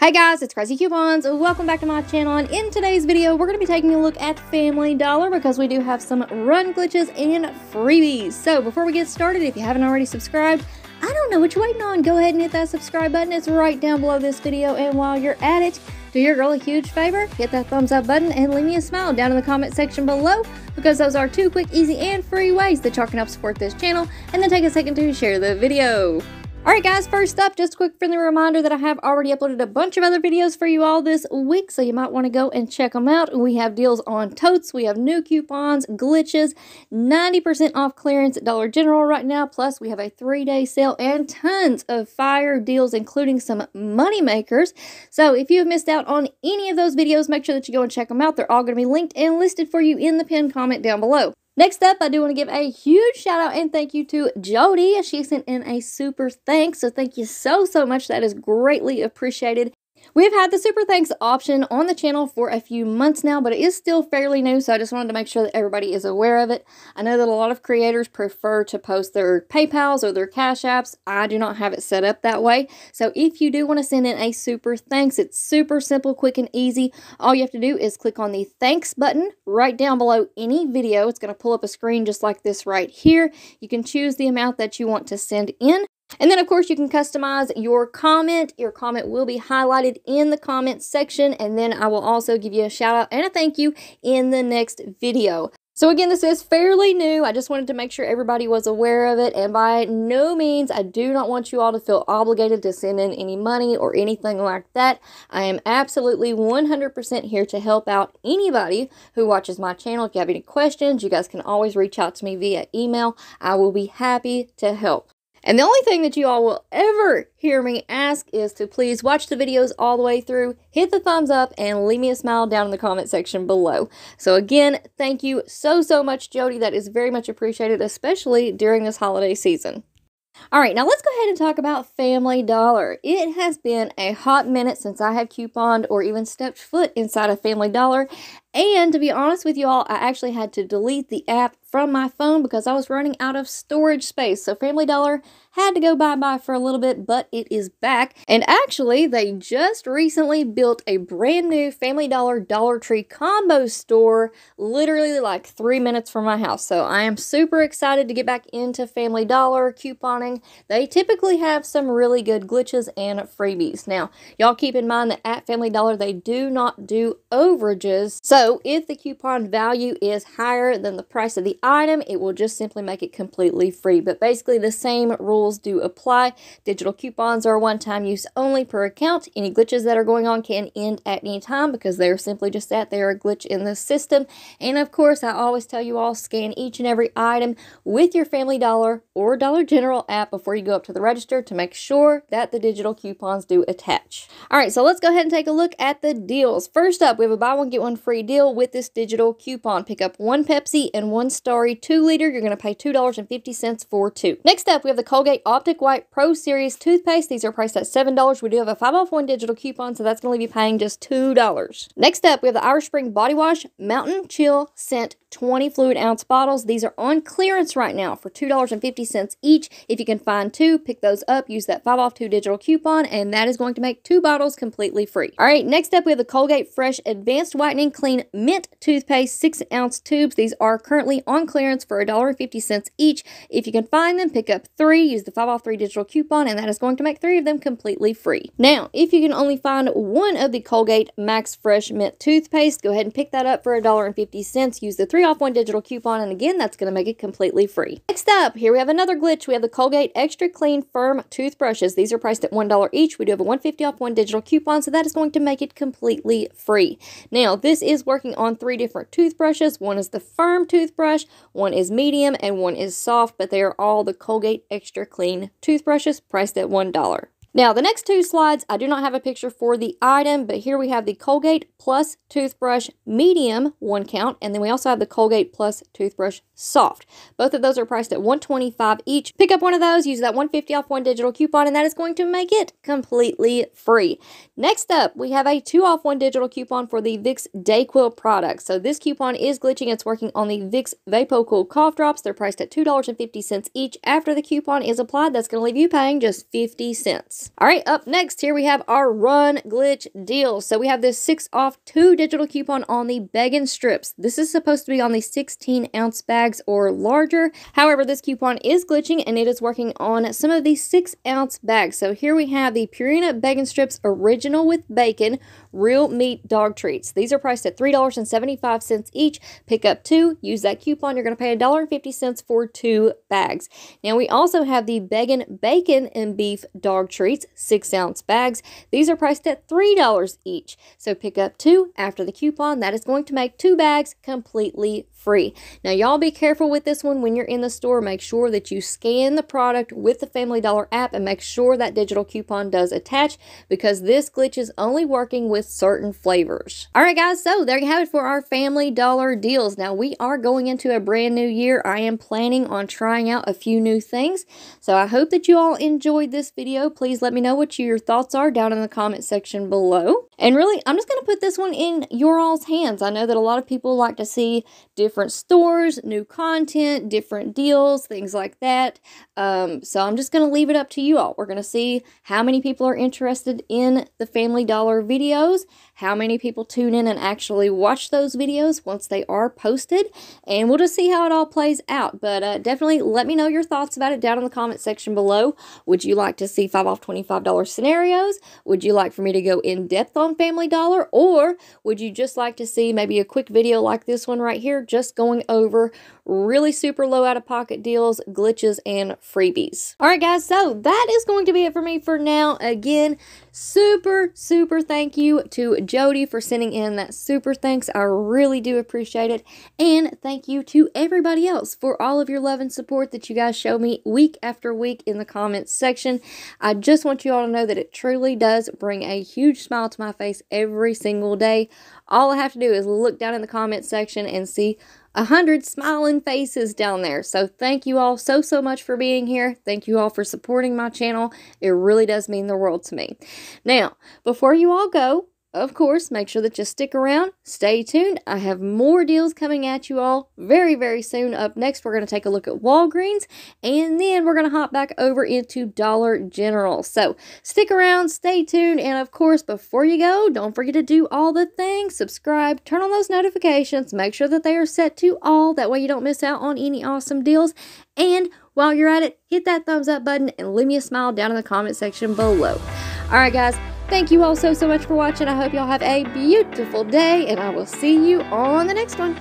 Hey guys, it's Craz-E Coupons. Welcome back to my channel, and in today's video we're going to be taking a look at Family Dollar because we do have some run glitches and freebies. So before we get started, if you haven't already subscribed, I don't know what you're waiting on. Go ahead and hit that subscribe button. It's right down below this video, and while you're at it, do your girl a huge favor, hit that thumbs up button and leave me a smile down in the comment section below, because those are two quick, easy, and free ways that y'all can help support this channel, and then take a second to share the video. Alright guys, first up, just a quick friendly reminder that I have already uploaded a bunch of other videos for you all this week, so you might want to go and check them out. We have deals on totes, we have new coupons, glitches, 90% off clearance at Dollar General right now, plus we have a 3-day sale and tons of fire deals, including some money makers. So if you have missed out on any of those videos, make sure that you go and check them out. They're all going to be linked and listed for you in the pinned comment down below. Next up, I do want to give a huge shout out and thank you to Jody. She sent in a super thanks, so thank you so much. That is greatly appreciated. We've had the super thanks option on the channel for a few months now, but it is still fairly new, so I just wanted to make sure that everybody is aware of it. I know that a lot of creators prefer to post their PayPals or their Cash Apps. I do not have it set up that way, so if you do want to send in a super thanks, it's super simple, quick, and easy. All you have to do is click on the thanks button right down below any video. It's going to pull up a screen just like this right here. You can choose the amount that you want to send in. And then, of course, you can customize your comment. Your comment will be highlighted in the comment section, and then I will also give you a shout out and a thank you in the next video. So again, this is fairly new. I just wanted to make sure everybody was aware of it, and by no means, I do not want you all to feel obligated to send in any money or anything like that. I am absolutely 100% here to help out anybody who watches my channel. If you have any questions, you guys can always reach out to me via email. I will be happy to help. And the only thing that you all will ever hear me ask is to please watch the videos all the way through, hit the thumbs up, and leave me a smile down in the comment section below. So again, thank you so much, Jody. That is very much appreciated, especially during this holiday season. Alright, now let's go ahead and talk about Family Dollar. It has been a hot minute since I have couponed or even stepped foot inside of Family Dollar. And to be honest with you all, I actually had to delete the app from my phone because I was running out of storage space. So Family Dollar had to go bye-bye for a little bit, but it is back. And actually, they just recently built a brand new Family Dollar Dollar Tree combo store literally like 3 minutes from my house. So I am super excited to get back into Family Dollar couponing. They typically have some really good glitches and freebies. Now, y'all keep in mind that at Family Dollar, they do not do overages. So if the coupon value is higher than the price of the item, it will just simply make it completely free. But basically the same rules do apply. Digital coupons are one-time use only per account. Any glitches that are going on can end at any time because they're simply just that. They are a glitch in the system. And of course, I always tell you all, scan each and every item with your Family Dollar or Dollar General app before you go up to the register to make sure that the digital coupons do attach. Alright, so let's go ahead and take a look at the deals. First up, we have a buy one, get one free deal with this digital coupon. Pick up one Pepsi and one Starry 2-liter. You're going to pay $2.50 for 2. Next up, we have the Colgate Optic White Pro Series toothpaste. These are priced at $7. We do have a 5-off-1 digital coupon, so that's going to leave you paying just $2. Next up, we have the Irish Spring Body Wash Mountain Chill Scent 20 fluid ounce bottles. These are on clearance right now for $2.50 each. If you can find 2, pick those up. Use that 5-off-2 digital coupon, and that is going to make 2 bottles completely free. All right, next up, we have the Colgate Fresh Advanced Whitening Clean Mint toothpaste 6-ounce tubes. These are currently on clearance for $1.50 each. If you can find them, pick up 3. Use the 5-off-3 digital coupon, and that is going to make 3 of them completely free. Now, if you can only find one of the Colgate Max Fresh Mint toothpaste, go ahead and pick that up for $1.50. Use the 3-off-1 digital coupon, and again, that's going to make it completely free. Next up, here we have another glitch. We have the Colgate Extra Clean Firm toothbrushes. These are priced at $1 each. We do have a $1.50-off-1 digital coupon, so that is going to make it completely free. Now, this is working on 3 different toothbrushes. One is the firm toothbrush, one is medium, and one is soft, but they are all the Colgate Extra Clean toothbrushes priced at $1. Now, the next 2 slides, I do not have a picture for the item, but here we have the Colgate Plus Toothbrush Medium 1 count, and then we also have the Colgate Plus Toothbrush Soft. Both of those are priced at $1.25 each. Pick up one of those, use that $1.50-off-1 digital coupon, and that is going to make it completely free. Next up, we have a 2-off-1 digital coupon for the Vicks DayQuil products. So this coupon is glitching. It's working on the Vicks VapoCool Cough Drops. They're priced at $2.50 each. After the coupon is applied, that's going to leave you paying just 50 cents. Freebies. All right, up next here we have our Run Glitch deal. So we have this 6 off 2 digital coupon on the Beggin' Strips. This is supposed to be on the 16-ounce bags or larger. However, this coupon is glitching and it is working on some of these 6-ounce bags. So here we have the Purina Beggin' Strips Original with Bacon Real Meat Dog Treats. These are priced at $3.75 each. Pick up 2, use that coupon. You're going to pay $1.50 for 2 bags. Now we also have the Beggin' Bacon and Beef Dog Treats 6-ounce bags. These are priced at $3 each. So pick up 2 after the coupon. That is going to make 2 bags completely free. Now y'all be careful with this one when you're in the store. Make sure that you scan the product with the Family Dollar app and make sure that digital coupon does attach, because this glitch is only working with certain flavors. Alright guys, so there you have it for our Family Dollar deals. Now we are going into a brand new year. I am planning on trying out a few new things. So I hope that you all enjoyed this video. Please let me know what your thoughts are down in the comment section below. And really, I'm just going to put this one in your all's hands. I know that a lot of people like to see different stores, new content, different deals, things like that. So I'm just going to leave it up to you all. We're going to see how many people are interested in the Family Dollar videos, how many people tune in and actually watch those videos once they are posted, and we'll just see how it all plays out. But definitely let me know your thoughts about it down in the comment section below. Would you like to see 5 off $25 scenarios? Would you like for me to go in depth on Family Dollar, or would you just like to see maybe a quick video like this one right here, just going over really super low out-of-pocket deals, glitches, and freebies? Alright guys, so that is going to be it for me for now. Again, super thank you to Jody for sending in that super thanks. I really do appreciate it. And thank you to everybody else for all of your love and support that you guys show me week after week in the comments section. I just want you all to know that it truly does bring a huge smile to my face every single day. All I have to do is look down in the comments section and see 100 smiling faces down there. So thank you all so much for being here. Thank you all for supporting my channel. It really does mean the world to me. Now, before you all go, of course, make sure that you stick around. Stay tuned. I have more deals coming at you all very soon. Up next, we're going to take a look at Walgreens, and then we're going to hop back over into Dollar General. So stick around, stay tuned, and of course, before you go, don't forget to do all the things. Subscribe, turn on those notifications, make sure that they are set to all. That way you don't miss out on any awesome deals. And while you're at it, hit that thumbs up button and leave me a smile down in the comment section below. Alright guys, thank you all so much for watching. I hope y'all have a beautiful day, and I will see you on the next one.